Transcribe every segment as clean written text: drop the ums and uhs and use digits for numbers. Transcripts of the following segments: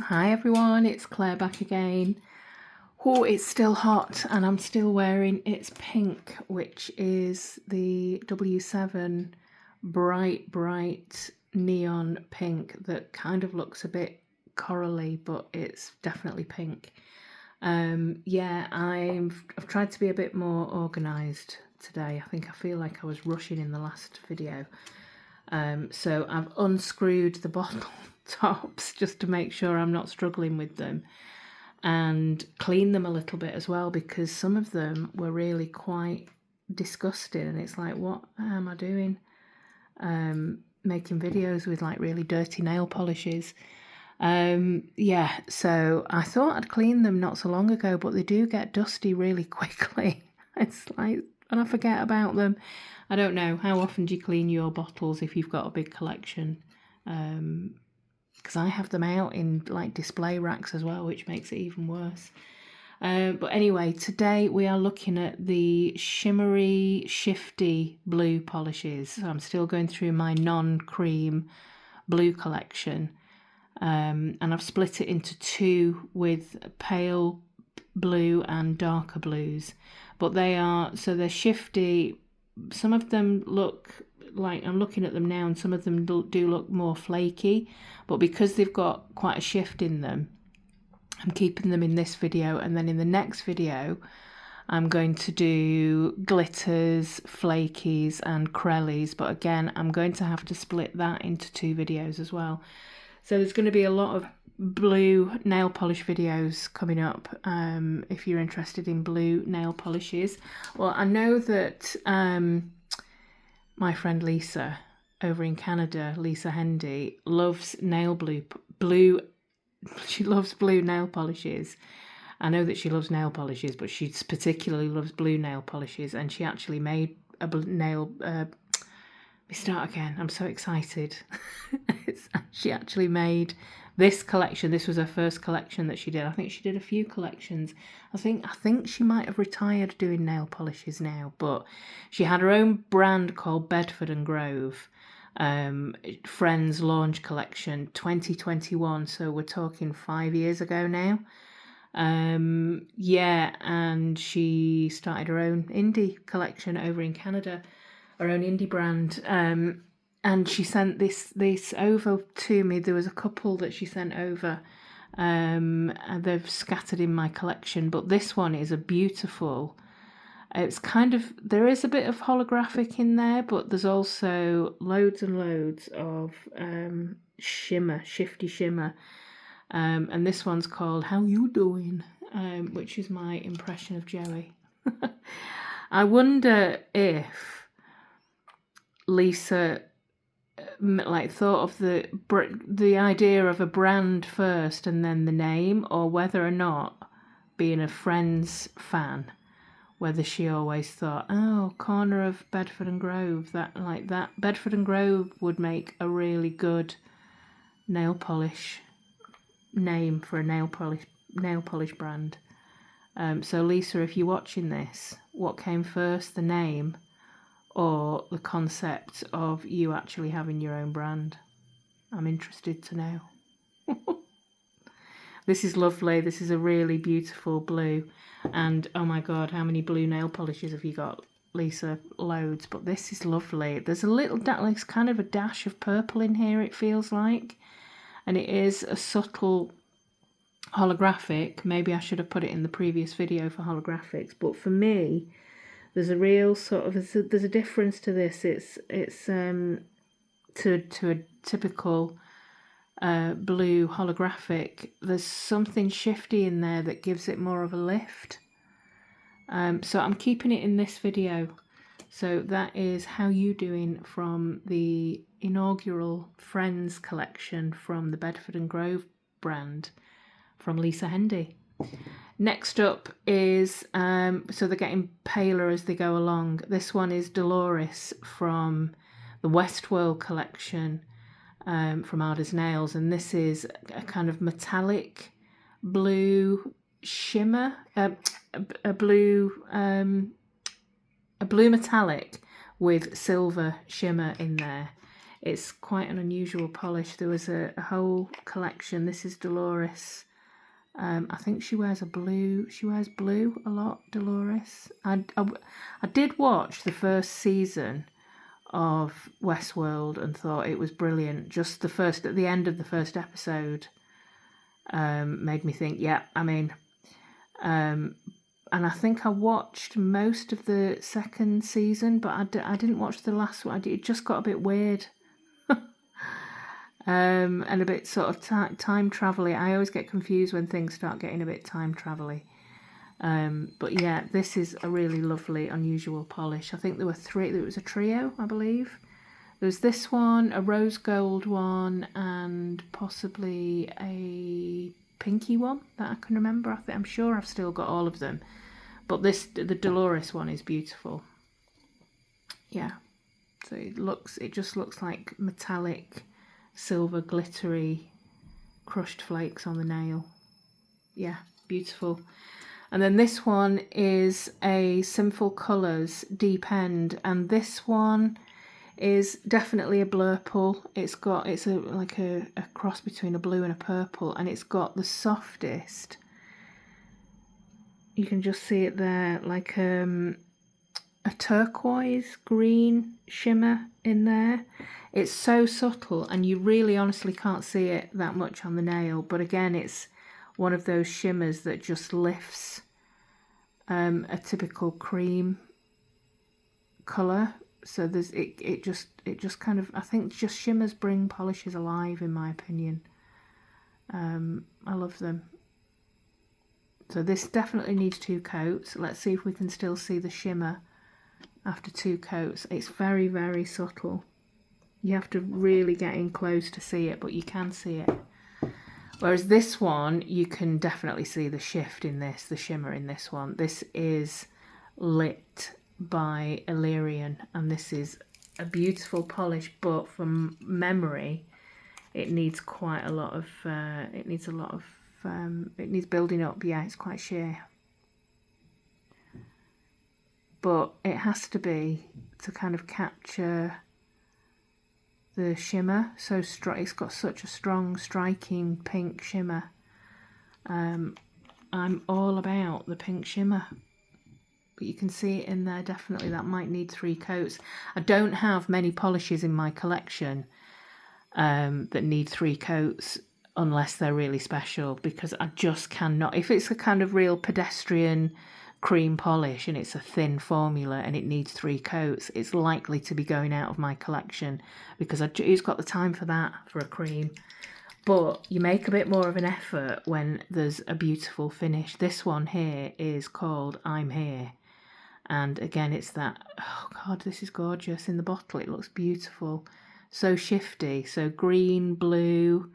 Hi everyone, it's Claire back again. Oh, it's still hot and I'm still wearing It's Pink, which is the W7 bright neon pink that kind of looks a bit corally, but it's definitely pink. Yeah, I've tried to be a bit more organised today. I feel like I was rushing in the last video. So I've unscrewed the bottle tops just to make sure I'm not struggling with them, and cleaned them a little bit as well, because some of them were really quite disgusting, and it's like, what am I doing? Making videos with like really dirty nail polishes. Yeah, so I thought I'd cleaned them not so long ago, but they do get dusty really quickly. It's like, and I forget about them. I don't know, how often do you clean your bottles if you've got a big collection? Because I have them out in like display racks as well, which makes it even worse. But anyway, today we are looking at the Shimmery Shifty blue polishes. So I'm still going through my non-cream blue collection. And I've split it into two with pale blue and darker blues. But they're shifty. Some of them look like, I'm looking at them now, and some of them do look more flaky, but because they've got quite a shift in them, I'm keeping them in this video, and then in the next video I'm going to do glitters, flakies and crellies, but again I'm going to have to split that into two videos as well. So there's going to be a lot of blue nail polish videos coming up, if you're interested in blue nail polishes. Well, I know that my friend Lisa over in Canada, Lisa Hendy, loves blue. She loves blue nail polishes. I know that she loves nail polishes, but she particularly loves blue nail polishes, and she actually made a nail. Let me start again. I'm so excited. She actually made this collection. This was her first collection that she did. I think she did a few collections. I think she might have retired doing nail polishes now, but she had her own brand called Bedford and Grove. Friends launch collection 2021, so we're talking 5 years ago now. Yeah, and she started her own indie collection over in Canada, her own indie brand. And she sent this over to me. There was a couple that she sent over. And they've scattered in my collection, but this one is a beautiful. It's kind of, there is a bit of holographic in there, but there's also loads and loads of shifty shimmer. And this one's called How You Doing, which is my impression of Joey. I wonder if Lisa like thought of the idea of a brand first and then the name, or whether or not, being a Friends fan, whether she always thought, oh, corner of Bedford and Grove, that Bedford and Grove would make a really good nail polish name for a nail polish brand. So Lisa, if you're watching this, what came first, the name or the concept of you actually having your own brand? I'm interested to know. This is lovely. This is a really beautiful blue. And oh my God, how many blue nail polishes have you got, Lisa? Loads. But this is lovely. There's a little, like, kind of a dash of purple in here, it feels like. And it is a subtle holographic. Maybe I should have put it in the previous video for holographics. But for me, there's a real sort of, there's a difference to this. It's to a typical blue holographic. There's something shifty in there that gives it more of a lift. So I'm keeping it in this video. So that is How You Doing from the inaugural Friends collection from the Bedford and Grove brand from Lisa Hendy. Next up is, so they're getting paler as they go along. This one is Dolores from the Westworld collection, from Ada's Nails, and this is a kind of metallic blue shimmer, a blue metallic with silver shimmer in there. It's quite an unusual polish. There was a whole collection. This is Dolores. I think she wears a blue. She wears blue a lot, Dolores. I did watch the first season of Westworld and thought it was brilliant. Just at the end of the first episode made me think, yeah, I'm in. And I think I watched most of the second season, but I didn't watch the last one. It just got a bit weird. And a bit sort of time travel-y. I always get confused when things start getting a bit time travel-y. But yeah, this is a really lovely, unusual polish. I think there were three. There was a trio, I believe. There was this one, a rose gold one, and possibly a pinky one that I can remember. I'm sure I've still got all of them. But the Dolores one is beautiful. Yeah. So it just looks like metallic, silver, glittery, crushed flakes on the nail. Yeah, beautiful. And then this one is a Sinful Colours Deep End, and this one is definitely a blurple. It's like a cross between a blue and a purple, and it's got the softest. You can just see it there, like a turquoise green shimmer in there. It's so subtle, and you really honestly can't see it that much on the nail. But again, it's one of those shimmers that just lifts a typical cream colour. So it just kind of, I think just shimmers bring polishes alive, in my opinion. I love them. So this definitely needs 2 coats. Let's see if we can still see the shimmer after 2 coats. It's very, very subtle. You have to really get in close to see it, but you can see it. Whereas this one, you can definitely see the shift in this, the shimmer in this one. This is lit by Illyrian, and this is a beautiful polish, but from memory, it needs quite a lot of, it needs building up. Yeah, it's quite sheer. But it has to be to kind of capture the shimmer. So it's got such a strong, striking pink shimmer. I'm all about the pink shimmer. But you can see it in there, definitely. That might need 3 coats. I don't have many polishes in my collection that need 3 coats unless they're really special, because I just cannot. If it's a kind of real pedestrian cream polish and it's a thin formula and it needs 3 coats, it's likely to be going out of my collection, because who's got the time for that for a cream? But you make a bit more of an effort when there's a beautiful finish. This one here is called I'm Here. And again, it's that, oh God, this is gorgeous. In the bottle, it looks beautiful. So shifty, so green, blue,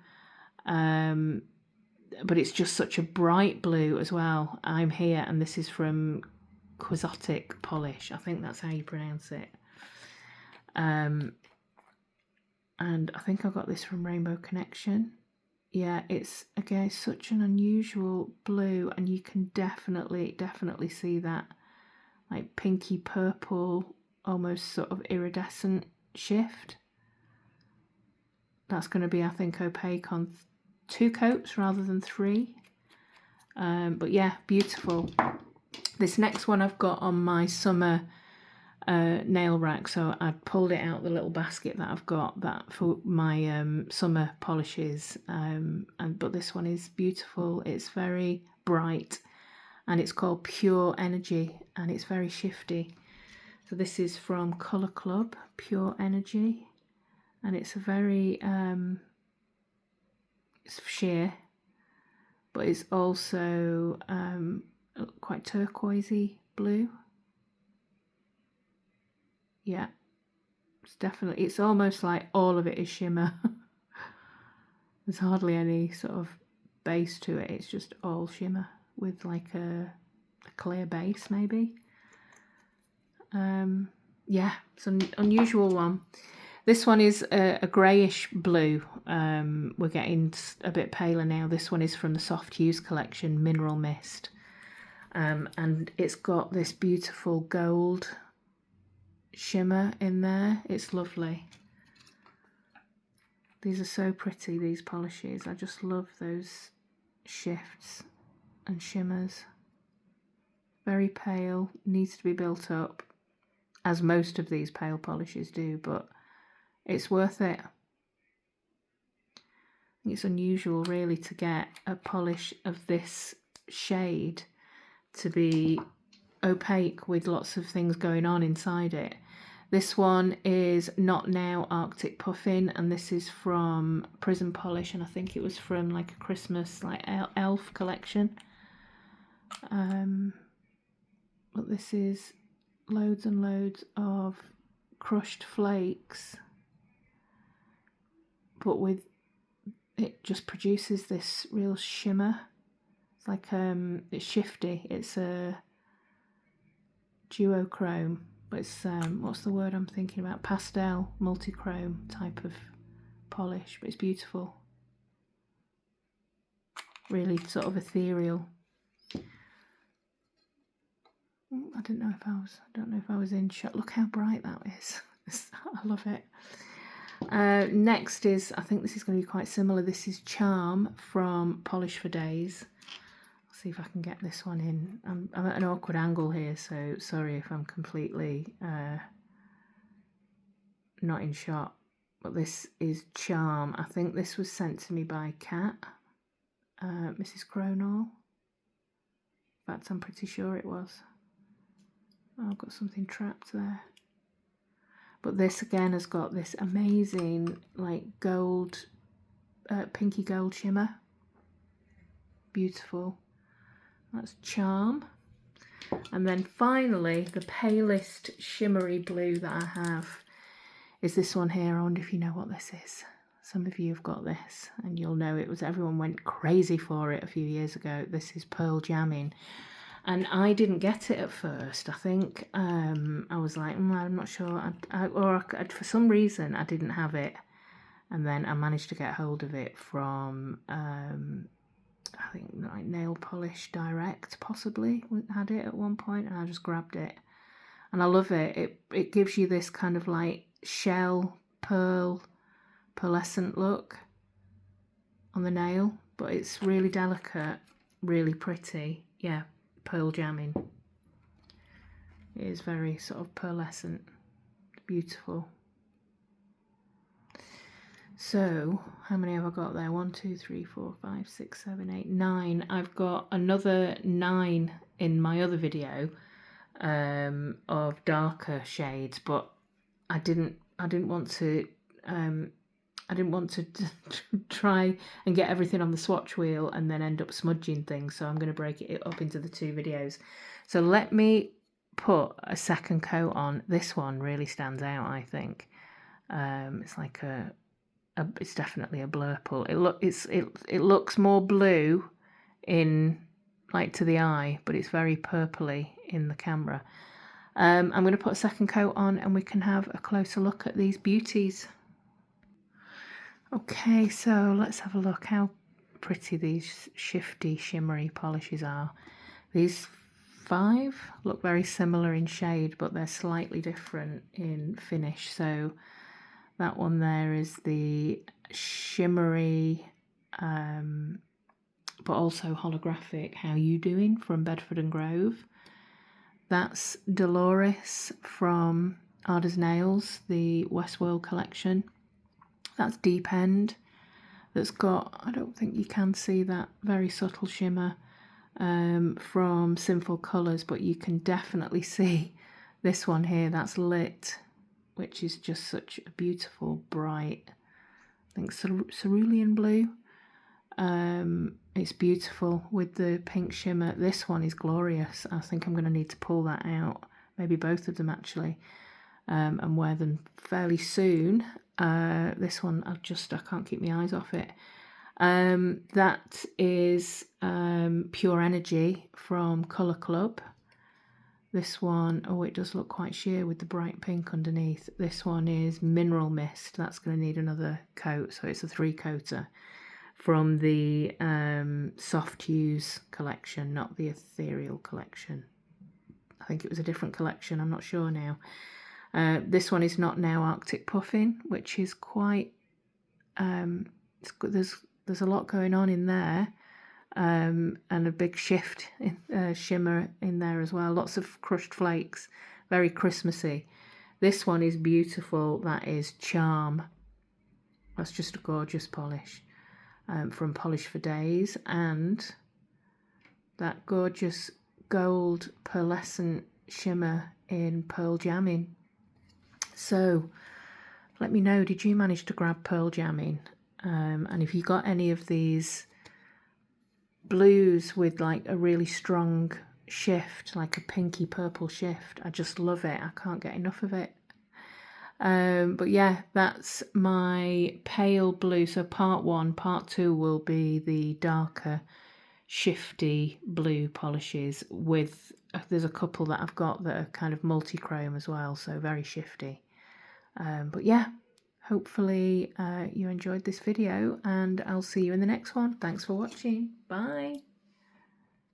but it's just such a bright blue as well. I'm Here, and this is from Quixotic Polish. I think that's how you pronounce it. And I think I got this from Rainbow Connection. Yeah, it's, again, such an unusual blue, and you can definitely see that like pinky purple, almost sort of iridescent shift. That's going to be, I think, opaque on 2 coats rather than 3. But yeah, beautiful. This next one I've got on my summer nail rack, so I pulled it out the little basket that I've got that for my summer polishes. But this one is beautiful. It's very bright, and it's called Pure Energy, and it's very shifty. So this is from Colour Club, Pure Energy, and it's a very it's sheer, but it's also quite turquoisey blue. Yeah, it's almost like all of it is shimmer. There's hardly any sort of base to it. It's just all shimmer with like a clear base, maybe. Yeah, it's an unusual one. This one is a greyish blue. We're getting a bit paler now. This one is from the Soft Hues collection, Mineral Mist. And it's got this beautiful gold shimmer in there. It's lovely. These are so pretty, these polishes. I just love those shifts and shimmers. Very pale, needs to be built up, as most of these pale polishes do, but it's worth it. It's unusual really to get a polish of this shade to be opaque with lots of things going on inside it. This one is Not Now Arctic Puffin, and this is from Prism Polish, and I think it was from like a Christmas like elf collection. But this is loads and loads of crushed flakes, but with it just produces this real shimmer. It's like it's shifty. It's a duochrome, but it's what's the word I'm thinking about? Pastel, multichrome type of polish, but it's beautiful. Really sort of ethereal. I don't know if I was in shot. Look how bright that is. I love it. Next is, I think this is going to be quite similar. This is Charm from Polish for Days. I'll see if I can get this one in. I'm at an awkward angle here, so sorry if I'm completely not in shot. But this is Charm. I think this was sent to me by Kat, Mrs. Cronall. In fact, I'm pretty sure it was. Oh, I've got something trapped there. But this again has got this amazing like gold, pinky gold shimmer. Beautiful. That's Charm. And then finally, the palest shimmery blue that I have is this one here. I wonder if you know what this is. Some of you have got this and you'll know it was, everyone went crazy for it a few years ago. This is Pearl Jamming. And I didn't get it at first. I think I was like, I'm not sure. For some reason, I didn't have it. And then I managed to get hold of it from, I think, like Nail Polish Direct, possibly, had it at one point. And I just grabbed it. And I love it. It gives you this kind of like shell, pearlescent look on the nail. But it's really delicate, really pretty. Yeah. Pearl Jamming. It is very sort of pearlescent, beautiful. So, how many have I got there? 1, 2, 3, 4, 5, 6, 7, 8, 9. I've got another 9 in my other video of darker shades, but I didn't want to try and get everything on the swatch wheel and then end up smudging things, so I'm going to break it up into the 2 videos. So let me put a second coat on. This one really stands out, I think. It's like it's definitely a Blurple. It looks more blue in like to the eye, but it's very purpley in the camera. I'm going to put a second coat on and we can have a closer look at these beauties. Okay, so let's have a look how pretty these Shifty shimmery polishes are. These 5 look very similar in shade, but they're slightly different in finish. So that one there is the Shimmery, but also holographic How You Doing from Bedford and Grove. That's Dolores from Ada's Nails, the Westworld collection. That's Deep End. That's got, I don't think you can see that very subtle shimmer from Sinful Colours, but you can definitely see this one here. That's Lit, which is just such a beautiful, bright, I think cerulean blue. It's beautiful with the pink shimmer. This one is glorious. I think I'm going to need to pull that out, maybe both of them actually, and wear them fairly soon. This one, I can't keep my eyes off it. That is Pure Energy from Colour Club. This one, oh, it does look quite sheer with the bright pink underneath. This one is Mineral Mist. That's going to need another coat, so it's a 3-coater from the Soft Hues collection, not the Ethereal collection. I think it was a different collection, I'm not sure now. This one is Not Now Arctic Puffin, which is quite it's good. There's a lot going on in there, and a big shift in shimmer in there as well. Lots of crushed flakes, very Christmassy. This one is beautiful. That is Charm. That's just a gorgeous polish from Polish for Days, and that gorgeous gold pearlescent shimmer in Pearl Jamming. So let me know, did you manage to grab Pearl Jamming? And if you got any of these blues with like a really strong shift, like a pinky purple shift, I just love it. I can't get enough of it. But yeah, that's my pale blue. So part 1, part 2 will be the darker Shifty blue polishes with, there's a couple that I've got that are kind of multi-chrome as well, so very shifty. But yeah, hopefully you enjoyed this video, and I'll see you in the next one. Thanks for watching. Bye.